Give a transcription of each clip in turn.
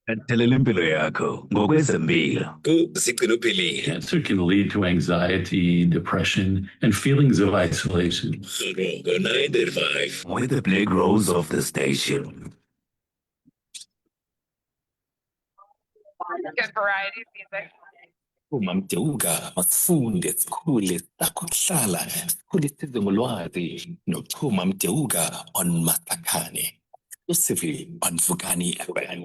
Thelela impilo yakho ngokwezempilo. Sigcina uphilile. Cancer can lead to anxiety, depression, and feelings of isolation. Go 9:35. With the black rose of the station. Good variety of music. Uma mdewuka masifunde sikhule sakho kuhlala sikhule size ngolwazi nokuchuma mdewuka on Matakane. Exclusively on Vukani FM.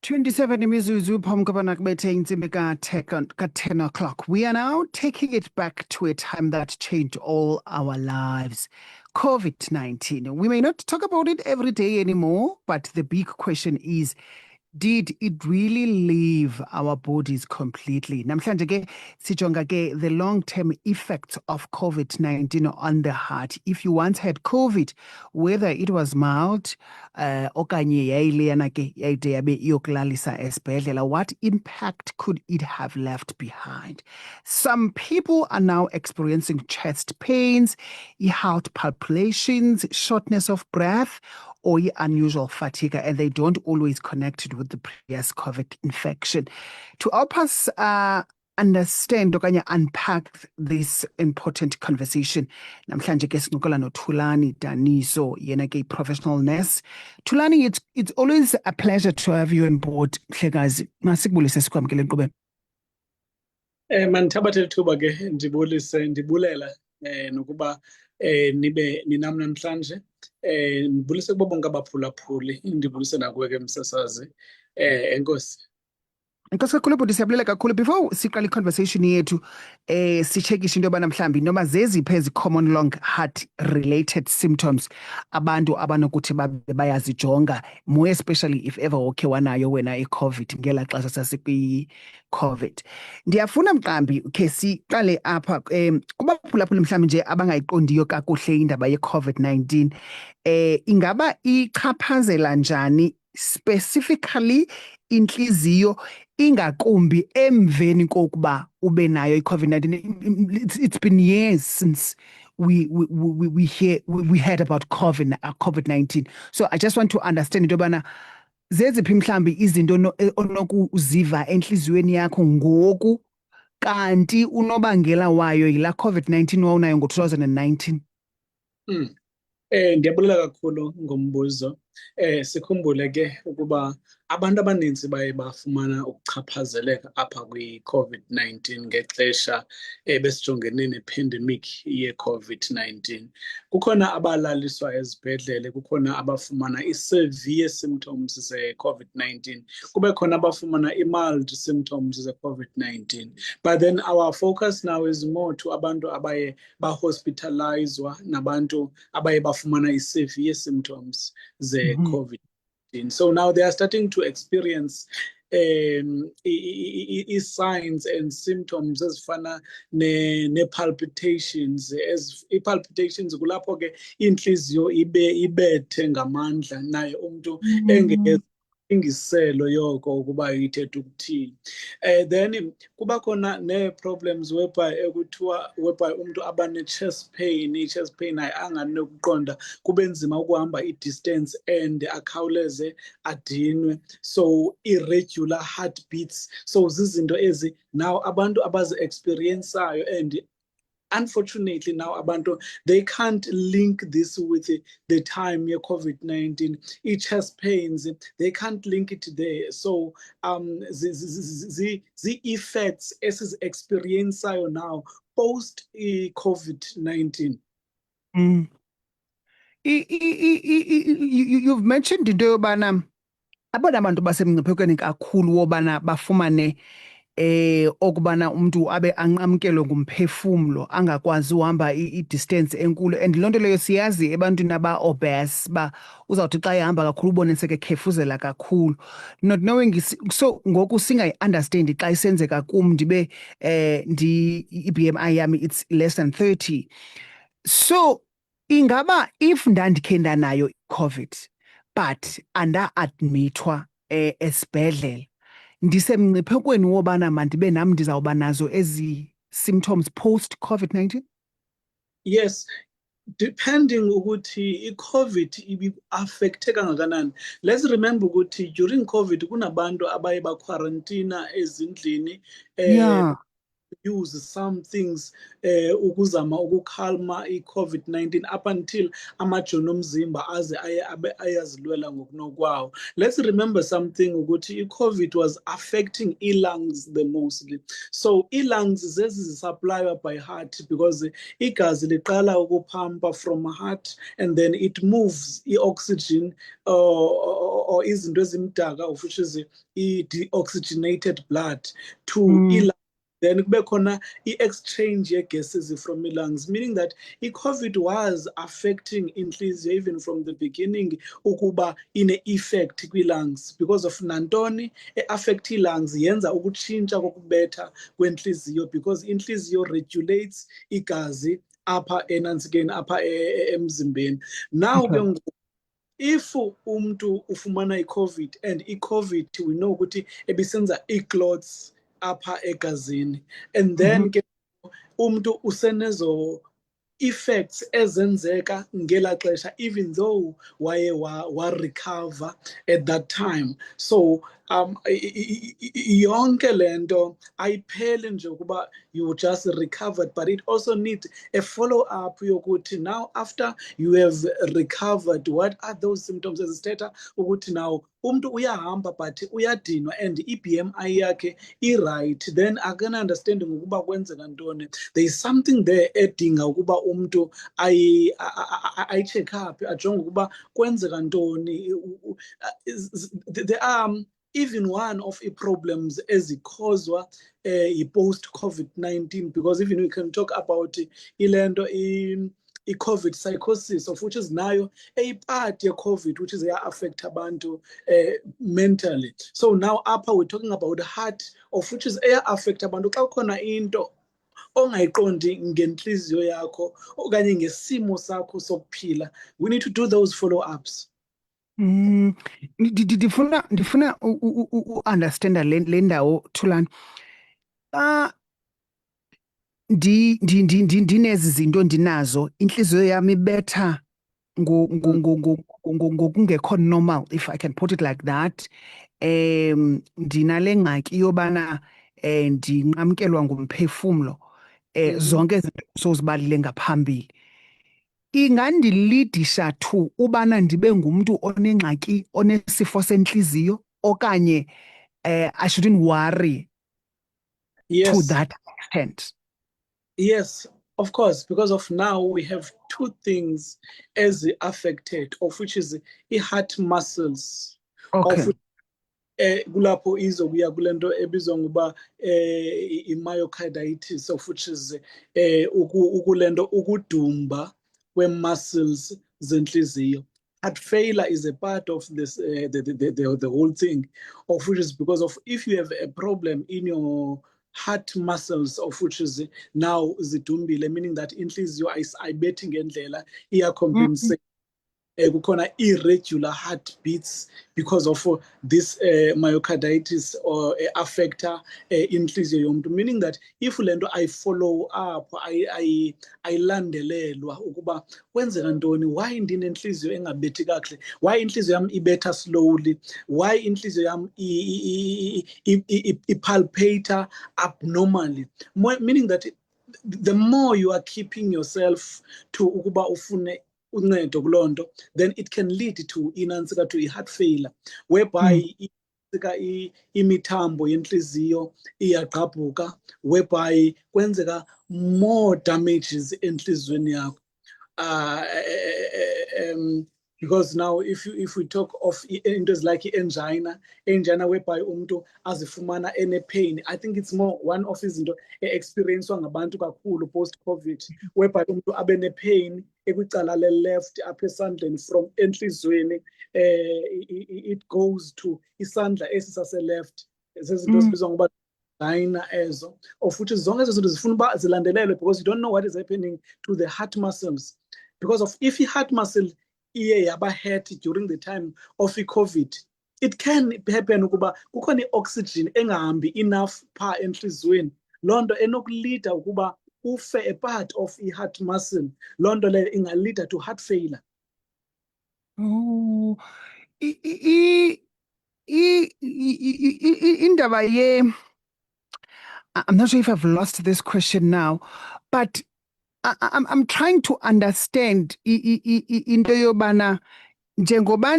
27 imizuzu phambi kobana kubethe intsimbi ka-10 o'clock. We are now taking it back to a time that changed all our lives. COVID-19. We may not talk about it every day anymore, but the big question is, did it really leave our bodies completely? Namhlanje ke sijonga ke the long-term effects of COVID-19 on the heart. If you once had COVID, whether it was mild, okanye yayileyana ke yayide yabe iyokulalisa esibhedlela, what impact could it have left behind? Some people are now experiencing chest pains, heart palpitations, shortness of breath, or unusual fatigue, and they don't always connect it with the previous COVID infection. To help us understand okanye unpack this important conversation, namhlanje ke sincokola noThulani Daniso, yena ke professional nurse. Thulani, it's always a pleasure to have you on board, mhlekazi. Masikubulise sikwamkele nkqubeni. Mandithabathe ithuba ke ndibulela nokuba nibe ninam namhlanje. Ndibulise kubo bonke abaphulaphuli, ndibulise nakuwe ke msasazi. Enkosi. Inkosi kakhulu bhuti, siyabulela kakhulu. Before siqala i-conversation yethu, sichekishe into yobana mhlawumbi noma zeziphi ezi-common long heart-related symptoms abantu abanokuthi babe bayazijonga, more especially if ever wakhe wanayo wena i-COVID ngela xesha sasikwi-COVID. Ndiyafuna mqambi khe siqale apha kubaphulaphuli mhlawumbi nje abangayiqondiyo kakuhle indaba ye-COVID-19, ingaba ichaphazela njani specifically inhliziyo ingakumbi emveni kokuba ube nayo i-COVID-19? It's been years since we heard about COVID-19. So I just want to understand into yobana zeziphi mhlambi izinto onokuziva enhliziyweni yakho ngoku kanti unobangela wayo yila COVID-19 wawunayo ngo-2019. Ndiyabulela kakhulu ngombuzo. Sikhumbule ke ukuba abantu abaninzi baye bafumana ukuchaphazeleka apha kwi-COVID-19 ngexesha besijongene ne-pandemic ye-COVID-19. Kukhona abalaliswa ezibhedlele, kukhona abafumana i-severe symptoms ze-COVID-19, kube khona abafumana i-mild symptoms ze-COVID-19. But then our focus now is more to abantu abaye ba-hospitalizwa nabantu abaye bafumana i-severe symptoms ze-COVID-19. So now they are starting to experience signs and symptoms ezifana ne-palpitations. I-palpitations kulapho ke inhliziyo ibethe ngamandla naye umuntu ingiselo yoko ukuba ithethe ukuthini. Then kuba khona ne-problems whereby umuntu abane-chest pain, i-chest pain anganokuqonda, kube nzima ukuhamba i-distance and akhawuleze adinwe. So irregular heartbeats. So zizinto ezi now abantu abazi-experienceayo, and unfortunately now abantu they can't link this with the time ye-COVID-19, i-chest pains, they can't link it there. So the effects esizi-experienceayo now post i-COVID-19. You've mentioned into yobana abona bantu basemngciphekweni kakhulu wobana bafumane okubana umuntu abe anqamkelwe ngumphefumlo, angakwazi uhamba i-distance enkulu. And loo nto leyo siyazi ebantwini aba-obese ba uzawuthi xa ehamba kakhulu ubone sekekhefuzela kakhulu, not knowing. So ngoku singayi-understandi xa isenzeka kum ndibe i-BMI yami it's less than 30. So ingaba if ndandikhe ndanayo i-COVID but anda-admithwa esibhedlele, ndisemngciphekweni wobana mandibe nam ndizawuba nazo ezi symptoms post-COVID-19? Yes, depending ukuthi i-COVID ibi-affecte kangakanani. Let's remember ukuthi during COVID kunabantu abaye ba-quarantina ezindlini Yeah. use some things ukuzama ukukhalma i-COVID-19 up until amajoni omzimba aze ayazilwela ngokunokwawo. Let's remember something ukuthi i-COVID was affecting i-lungs the mostly. So i-lungs zezi-supplywa by heart because igazi liqala ukuphampa from heart and then it moves i-oxygen or izinto ezimdaka, which is i-deoxygenated blood to i-lungs. Then kube khona i-exchange ye-gases from i-lungs, meaning that i-COVID was affecting inhliziyo even from the beginning ukuba ine-effect kwi-lungs because of nantoni e-affect i-lungs yenza ukutshintsha kokubetha kwenhliziyo because inhliziyo regulates igazi apha enantsikeni apha emzimbeni. Now ke ngoku if umuntu ufumana i-COVID and i-COVID we know ukuthi ebisenza ii-clots apha egazini and then ke umuntu usenezo effects ezenzeka ngela xesha even though waye wa recover at that time. So yonke lento ayipheli nje ukuba you just recovered, but it also needs a follow up yokuthi now after you have recovered what are those symptoms ezithetha ukuthi now umuntu uyahamba but uyadinwa and i-BMI yakhe i-right, then akana understanding ukuba kwenzeka ntoni. There is something there edinga ukuba umuntu ayi-check up ajonge ukuba kwenzeka ntoni. There are even one of the problems ezikhozwa post-COVID-19 because even we can talk about ilento i-COVID psychosis, of which is nayo a part of COVID, which is affect abantu mentally. So now upper we're talking about the heart, of which is affect abantu xa khona into ongayiqondi ngenhliziyo yakho okanye ngesimo sakho sokuphila. We need to do those follow-ups. Ndifuna understand le ndawo Thulani. Ndinezi zinto ndinazo, inhliziyo yami ibetha ngokungekho normal, if I can put it like that. Ndinale ngxaki yobana ndinqamkelwa ngumphefumlo. Zonke izinto sozibalile ngaphambili. Ingandilidisha to ubana ndibe ngumuntu onengxaki onesifo senhliziyo okanye I shouldn't worry to that extent. Yes, of course, because of now we have two things as affected, of which is the heart muscles. Okay. Of kulapho izokuya kulento ebizwa ngoba i-myocarditis, of which is ukulento ukudumba kwe-muscles zenhliziyo. Heart failure is a part of this the whole thing, of which is because of if you have a problem in your heart muscles, of which is now zidumbile, meaning that inhliziyo ayibethe ngendlela iyacompensate. Kukhona irregular heartbeats because of this myocarditis or affector inhliziyo yomuntu, meaning that if lento I follow up ayilandelelwa ukuba kwenzeka ntoni, why ndinenhliziyo engabethi kahle, why inhliziyo yami ibetha slowly, why inhliziyo yami ipalpita abnormally, meaning that the more you are keeping yourself to ukuba ufune uncedo kulonto, then it can lead to inansika to heart failure, whereby imithambo yenhliziyo iyagqabhuka, whereby kwenzeka more damages enhlizweni yakho. Because now if we talk of into like angina whereby umuntu azifumana ene pain, I think it's more one of izinto experienced ngabantu kakhulu post COVID, whereby umuntu abe ne pain ekwicala le left apha esandleni from enhlizweni, it goes to isandla esisase left, sezinto ezibizwa ngoba angina ezo, of which zonke ezo zinto zifuna uba zilandelelwe because you don't know what is happening to the heart muscles, because of if heart muscle iye yaba hurt during the time of COVID, it can happen ukuba kukhona i-oxygen engahambi enough pha enhlizweni, loo nto enokulida ukuba ufe a part of i-heart muscle, loo nto leyo ingalida to heart failure. Oh, indaba I'm not sure if I've lost this question now, but I'm trying to understand into yobana njengoba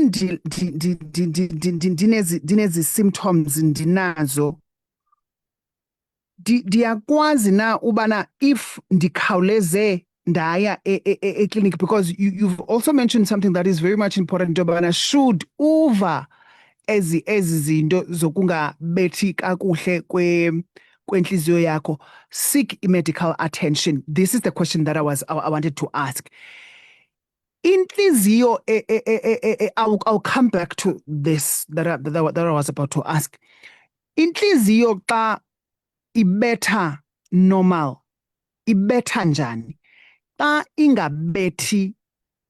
dinezi symptoms ndinazo ndiyakwazi na ubana if ndikhawuleze ndaya clinic, because you've also mentioned something that is very much important into yobana should uva ezi zinto zokungabethi kakuhle kwenhliziyo yakho, seek medical attention. This is the question that I wanted to ask. Inhliziyo, I'll come back to this that I was about to ask. Inhliziyo xa ibetha normal, ibetha njani? Xa ingabethi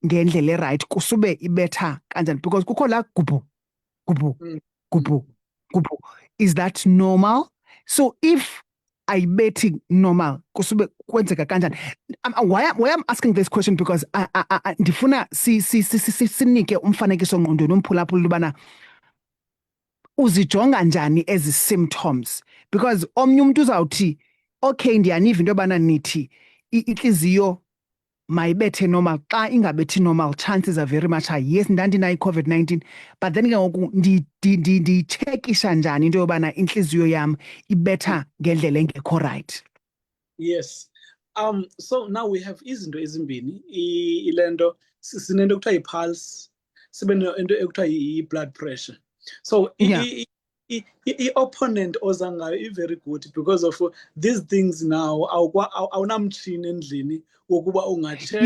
ngendlela right, kusube ibetha kanjani? Because kukho la gubu, gubu. Is that normal? So if I betting normal, kusube kwenzeka kanjani? Why I'm asking this question, because ndifuna sinike umfanekiso ngqondweni umphulaphula ubana uzijonga njani ezi symptoms, because omnye umuntu uzawuthi okay ndiyaniva into yobana nithi inhliziyo mayibethe normal. Xa ingabethi normal, chances are very much high yes ndandinayo i-COVID-19, but then ke ngoku ndiyitshekisha njani into yobana inhliziyo yam ibetha ngendlela engekho right? Yes. So now we have izinto ezimbini. Ilento sinento ekuthiwa yi-pulse, sibe nento ekuthiwa yi-blood pressure. So i-opponent oza ngayo i-very good because of these things now. Awunamtshini endlini wokuba ungacheck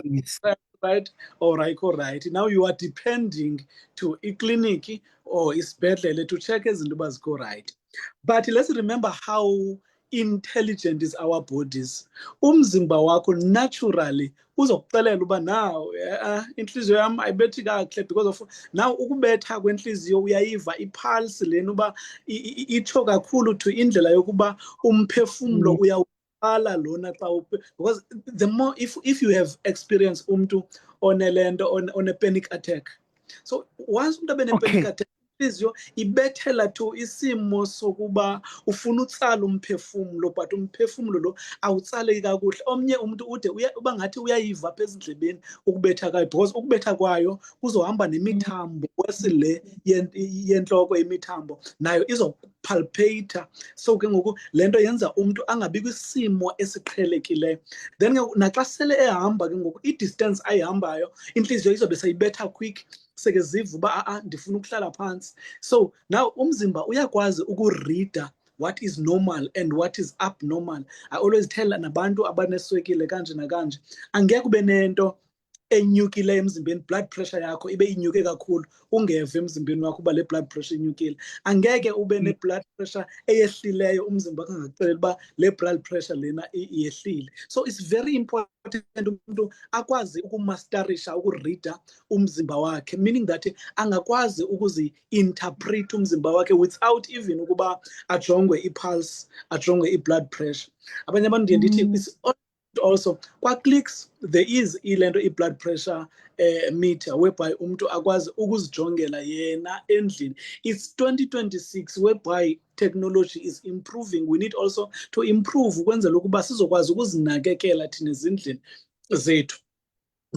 Yes. right or right. Now you are depending to i-clinic or isibhedlele to check izinto uba zikho right. But let's remember how intelligent is our bodies. Umzimba wakho naturally uzokuxelela uba now inhliziyo yam ayibethi kakuhle because of now ukubetha kwenhliziyo uyayiva ipulse lena uba itsho kakhulu to indlela yokuba umphefumlo uyawuqala lona xa because the more if you have experienced umuntu onelento on a panic attack. So once umuntu abene panic attack, inhliziyo ibethela to isimo sokuba ufuna utsala umphefumulo, but umphefumulo lo awutsaleki kakuhle. Omnye umuntu ude uba ngathi uyayiva apha ezindlebeni ukubetha kwayo, because ukubetha kwayo kuzohamba nemithambo kwesile yentloko imithambo nayo izopalpata. So ke ngoku lento yenza umuntu angabi kwisimo esiqhelekileyo. Then naxa sele ehamba ke ngoku i-distance ayihambayo inhliziyo izobe seyibetha quick, seke ziva uba ndifuna ukuhlala phansi. So now umzimba uyakwazi ukurida what is normal and what is abnormal. I always tell nabantu abaneswekile kanje nakanje, angeke ube nento enyukileyo emzimbeni, blood pressure yakho ibe inyuke kakhulu ungeve emzimbeni wakho uba le blood pressure inyukile. Angeke ube ne blood pressure eyehlileyo umzimba wakho angakuxelela uba le blood pressure lena iyehlile. So it's very important umuntu akwazi ukumasterisha ukurida umzimba wakhe, meaning that angakwazi ukuzi-interpret umzimba wakhe without even ukuba ajongwe i-pulse, ajongwe i-blood pressure. Abanye abantu ndiye ndithi it's also kwa-clicks there is ilento i-blood pressure meter whereby umuntu akwazi ukuzijongela yena endlini. It's 2026 whereby technology is improving. We need also to improve ukwenzela ukuba sizokwazi ukuzinakekela thina ezindlini zethu.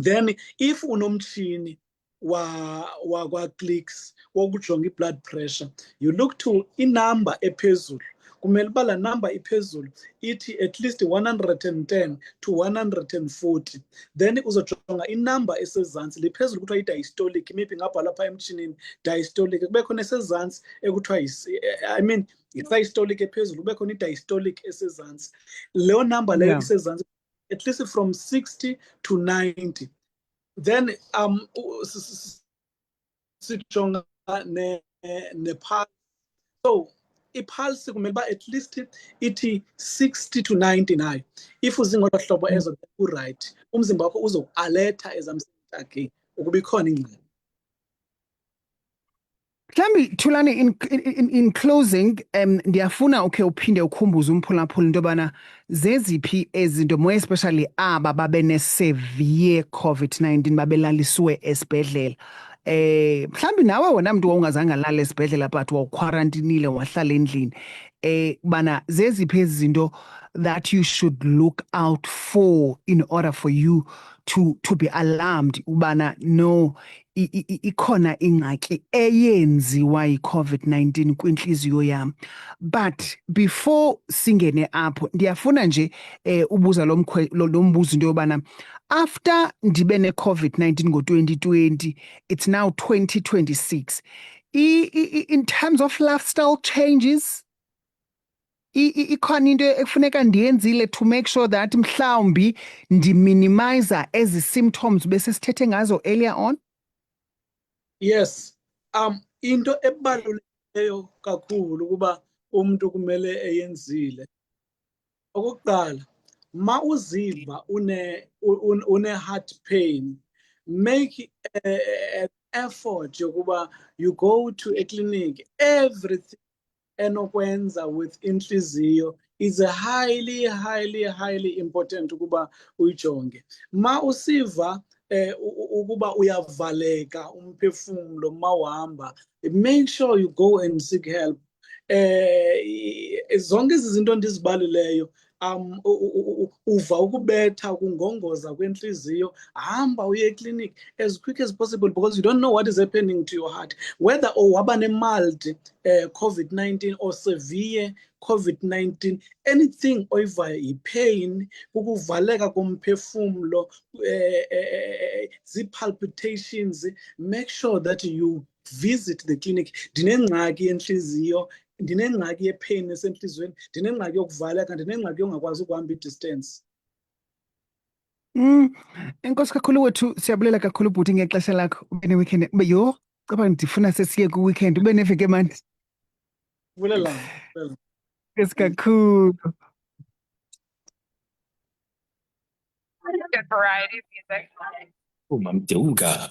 Then if unomtshini wakwa-clicks wokujonga i-blood pressure, you look to inumber ephezulu. Kumele uba la number iphezulu ithi at least 110 to 140. Then uzojonga inumber esezantsi liphezulu kuthiwa i-diastolic, maybe ngabhala phaa emtshinini diastolic. Kube khona esezantsi ekuthiwa i-systolic ephezulu, kube khona i-diastolic esezantsi. Leyo number leyo isezantsi at least from 60 to 90. Then sijonga ne-pulse. So i-pulse kumele uba at least ithi 60 to 90 nayo. If uzingolo hlobo ezo right, umzimba wakho uzoku-alerta as I'm saying again ukuba ikhona ingxaki. Mhlambi Thulani, in closing, ndiyafuna ukhe uphinde ukhumbuze umphulaphuli into yobana zeziphi ezinto, more especially aba babene severe COVID-19 babelalisiwe esibhedlela. Mhlambi nawe wena mntu wawungazange alala esibhedlela but wawukhwarantinile wahlala endlini. Bana zeziphi ezinto that you should look out for in order for you to be alarmed ubana no ikhona ingxaki eyenziwa yi-COVID-19 kwinhliziyo yam. But before singene apho ndiyafuna nje ubuza lo mbuzo into yobana after ndibe ne-COVID-19 ngo-2020, it's now 2026. In terms of lifestyle changes, ikhona into ekufuneka ndiyenzile to make sure that mhlawumbi ndiminimize ezi symptoms bese sithethe ngazo earlier on? Yes. Into ebalulekileyo kakhulu ukuba umuntu kumele eyenzile. Okokuqala, ma uziva une heart pain, make an effort yokuba you go to a clinic. Everything enokwenza with inhliziyo is a highly important ukuba uyijonge. Ma usiva ukuba uyavaleka umphefumulo mawuhamba, make sure you go and seek help. Zonke izinto ndizibalileyo, uva ukubetha ukungongoza kwenhliziyo, hamba uye eclinic as quick as possible because you don't know what is happening to your heart, whether waba ne-mild COVID-19 or severe COVID-19, anything oyivayo yi-pain, ukuvaleka komphefumulo, zi-palpitations, make sure that you visit the clinic. Ndinengxaki yenhliziyo, ndinengxaki ye-pain esenhliziyweni, ndinengxaki yokuvaleka, ndinengxaki yongakwazi ukuhamba i-distance. Enkosi kakhulu wethu, siyabulela kakhulu bhuti ngexesha lakho. Ube ne-weekend. Yho, cabanga ndifuna sesiye ku-weekend. Ube neveki emandi. Bulela. Enkosi kakhulu. Good variety of music. Umamduka,